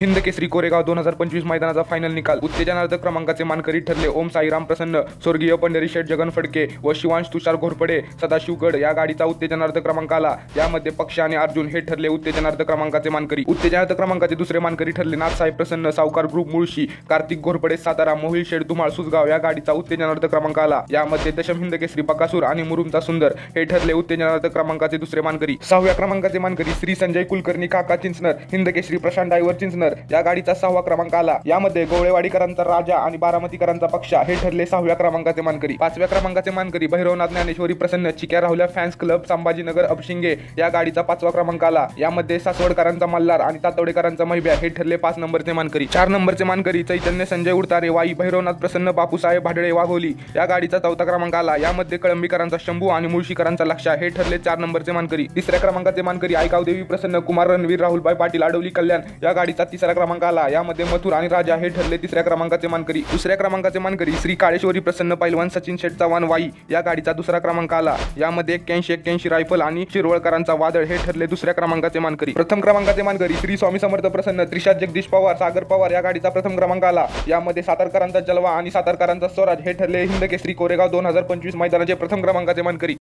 Hind Kesari Koregaon 2025 मैदानाचा final निकाल। उत्तेजनार्थ क्रमांकाचे मानकरी ठरले ओम साईराम प्रसन्न, स्वर्गीय पंढरी शेठ जगन फडके व शिवांश तुषार घोरपडे सदाशिवगड या गाडीचा उत्तेजनार्थ क्रमांक आला। यामध्ये पक्ष आणि अर्जुन हे ठरले उत्तेजनार्थ क्रमांकाचे मानकरी। उत्तेजनार्थ क्रमांकाचे दुसरे मानकरी ठरले नाथसाहेब प्रसन्न, सावकार ग्रुप मुळशी, कार्तिक घोरपडे सातारा, मोहिल शेठ धुमाळ सुसगाव या गाडीचा उत्तेजनार्थ क्रमांक आला। यामध्ये दशम हिंद केसरी बकासूर आणि मुरुमचा सुंदर हे ठरले उत्तेजनार्थ क्रमांकाचे दुसरे मानकरी। सहाव्या क्रमांकाचे मानकरी श्री संजय कुलकर्णी काका चिंचनर, हिंद केसरी प्रशांत डायव्हर चिंचनर या गाडीचा 6वा क्रमांक आला। यामध्ये गोवळेवाडीकरांचा राजा आणि बारामतीकरांचा पक्ष हे ठरले 6व्या क्रमांकाचे मानकरी। 5व्या क्रमांकाचे मानकरी भैरवनाथ ज्ञानेश्वरी प्रसन्न, चिक्या राहुल्या फॅन्स क्लब संभाजीनगर अपशिंगे या गाडीचा 5वा क्रमांक आला। यामध्ये सासवडकरांचा मल्हार आणि तातवडेकरांचा महिब्या हे ठरले 5 नंबरचे मानकरी। 4 नंबरचे मानकरी चैतन्य संजय उडतारे वाई, भैरवनाथ प्रसन्न, बापूसाहेब भाडळे वाघोली या गाडीचा 4था क्रमांक आला। यामध्ये कळंबीकरांचा शंभू आणि मुळशीकरांचा लक्ष्य हे ठरले 4 नंबरचे मानकरी। 3ऱ्या क्रमांकाचे मानकरी आयकावदेवी प्रसन्न, कुमार रणवीर, राहुलभाई पाटील आडवली कल्याण या गाडीचा 3रा क्रमांक आला। यामध्ये मथुर आणि राजा हे ठरले 3ऱ्या क्रमांकाचे मानकरी। 2ऱ्या क्रमांकाचे मानकरी श्री काळेश्वरी प्रसन्न पैलवान सचिन शेठ चव्हाण वाई या गाडीचा 2रा क्रमांक आला। यामध्ये 81 रायफल आणि शिरवळकरांचा वादळ हे ठरले 2ऱ्या क्रमांकाचे मानकरी। प्रथम क्रमांकाचे मानकरी श्री स्वामी समर्थ प्रसन्न, त्रिशात जगदीश पवार, सागर पवार या गाडीचा प्रथम क्रमांक आला। यामध्ये सातारकरांचा जलवा आणि सातारकरांचा स्वराज हे ठरले हिंद केसरी कोरेगाव 2025 मैदानाचे प्रथम क्रमांकाचे मानकरी।